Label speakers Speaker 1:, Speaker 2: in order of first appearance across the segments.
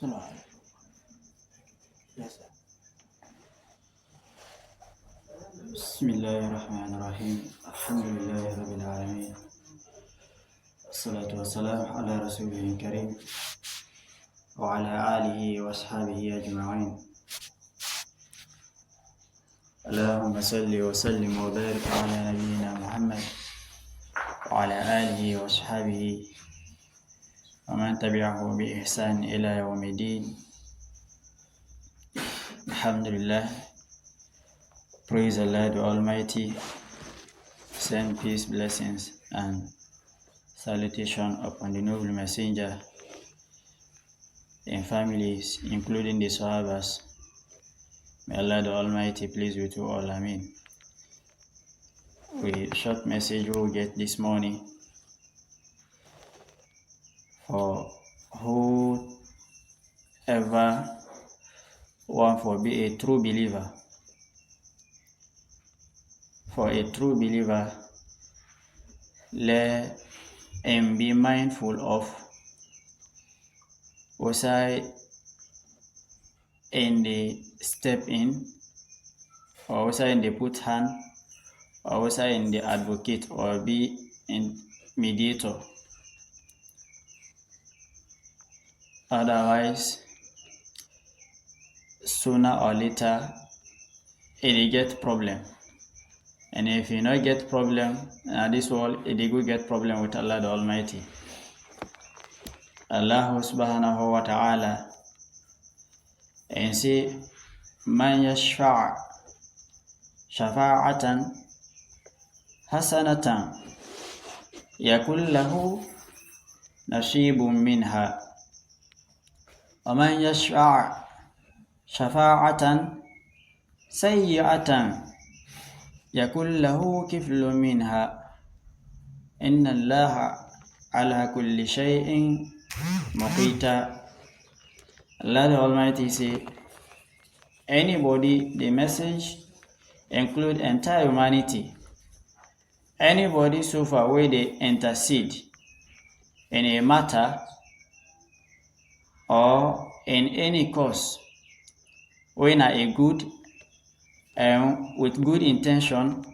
Speaker 1: السلام عليكم. Yes, sir. بسم الله الرحمن الرحيم. الحمد لله رب العالمين، والصلاة والسلام على رسوله الكريم وعلى آله وأصحابه أجمعين. اللهم صل وسلم وبارك على نبينا محمد وعلى آله وأصحابه ومن تبعه بإحسان إلى يوم الدين. Alhamdulillah. Praise Allah the Almighty. Send peace, blessings, and salutation upon the noble messenger and families, including the Sahabas. May Allah the Almighty please with you all. Ameen. With short message we will get this morning for whoever want to be a true believer. For a true believer, let him be mindful of outside in the step in, or outside in the put hand, or outside in the advocate, or be in mediator. Otherwise, sooner or later, it will get problem. And if you not get problem, this world, it will get problem with Allah the Almighty. Allah subhanahu wa ta'ala and say, Man yashfa' shafa'atan hasanatan yakul lahu nasibun minha. Wa man yashfa' shafa'atan sayyi'atan yakul lahu kiflun minha. Inna Allah ala kulli shay'in muqita. Allah the Almighty say, anybody, the message include entire humanity. Anybody so far where they intercede in a matter or in any cause, when a good and with good intention,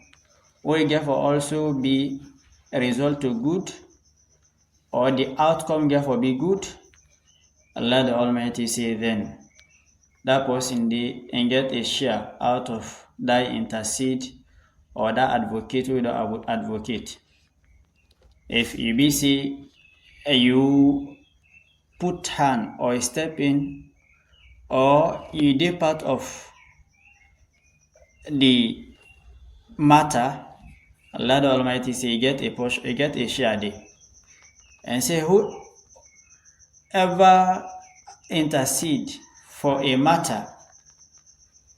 Speaker 1: will therefore also be a result to good, or the outcome therefore be good. Allah the Almighty say then that person they and get a share out of that intercede or that advocate with the advocate. If you be say you put hand or step in, or you did part of the matter, Allah the Almighty say you get a push, you get a share there. And say whoever intercede for a matter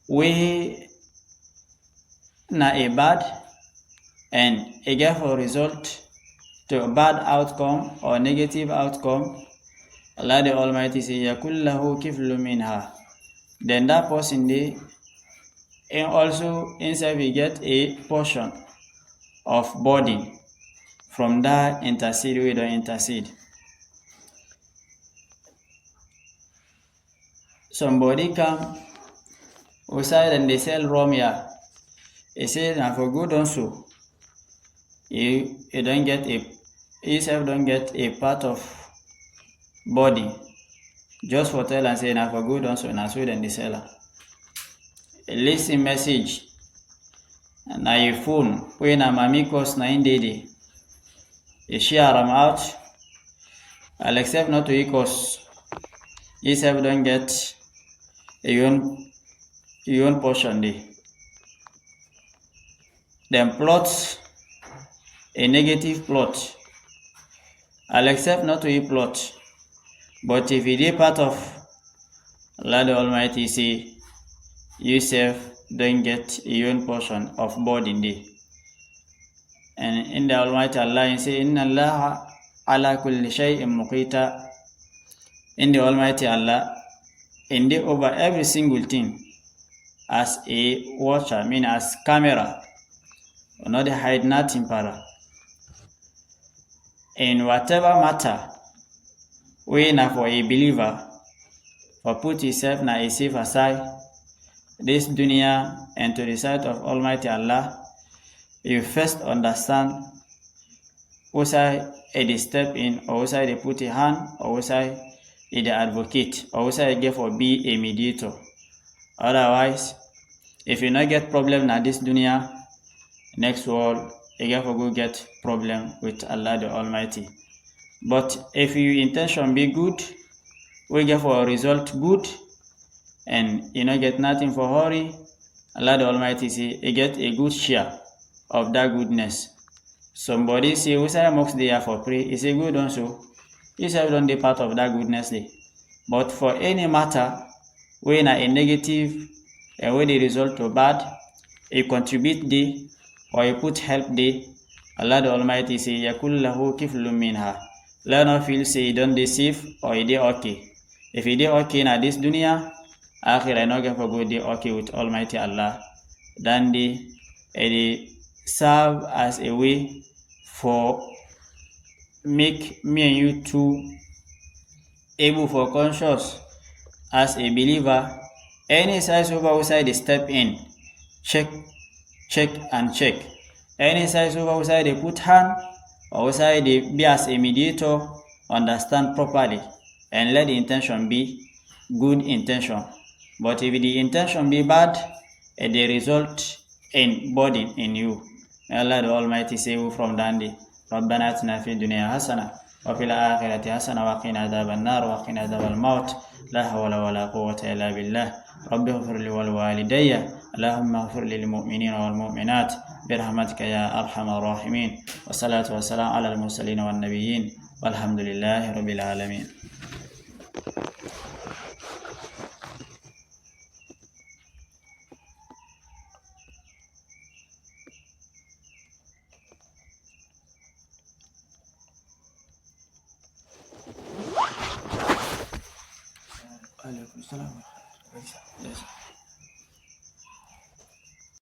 Speaker 1: where na a bad and a get for result to a bad outcome or negative outcome, Allah the Almighty say yakul lahu kiflu minha. Then that person they and also inside we get a portion of burden from that intercede we don't intercede. Somebody come outside and they sell rum here. He say now for good also. You don't get a yourself don't get a part of body. Just for tell and say now for good also now so then the seller. Listen message na your phone when na mami cost 9 day. You share them out. I'll accept not to equals. Yourself don't get your own portion there. Then plot a negative plot. I'll accept not to e plot. But if it is part of Allah the Almighty say yourself don't get your own portion of burden there. And in the Almighty Allah say Inna Allah ala kulli shay'in muqita. In the Almighty Allah in the over every single thing as a watcher, mean as camera, not hide nothing para. In whatever matter, when for a believer, for put yourself na a safe aside this dunya and to the sight of Almighty Allah. You first understand where they step in, or where they put a hand, or where they advocate, or where they for be a mediator. Otherwise, if you not get problem na this dunya, next world you get for go get problem with Allah the Almighty. But if your intention be good, we get for a result good, and you not get nothing for hurry, Allah the Almighty say you get a good share of that goodness. Somebody say we say must there for pray, it's a good also. You say don't be part of that goodness day. But for any matter when a negative and when the result to bad, you contribute day or you put help day, Allah the Almighty say yakul lahu kiflun minha. Let not feel say you don't deceive or you dey okay. If you dey okay na this dunya, akhirah not get for go dey okay with Almighty Allah. Then they serve as a way for make me and you two able for conscious as a believer. Any size over outside they step in, check and check. Any size over outside they put hand, or outside they be as a mediator, understand properly and let the intention be good intention. But if the intention be bad, they result in burden in you. May Allah the Almighty save you from dandy. ربنا اتنا في الدنيا حسنة وفي الآخرة حسنة وقنا عذاب النار وقنا عذاب الموت لا حول ولا قوة إلا بالله. رب اغفر لي ولوالدي اللهم اغفر للمؤمنين والمؤمنات برحمتك يا أرحم الراحمين. والصلاة والسلام على المرسلين والنبيين والحمد لله رب العالمين. عليكم السلام.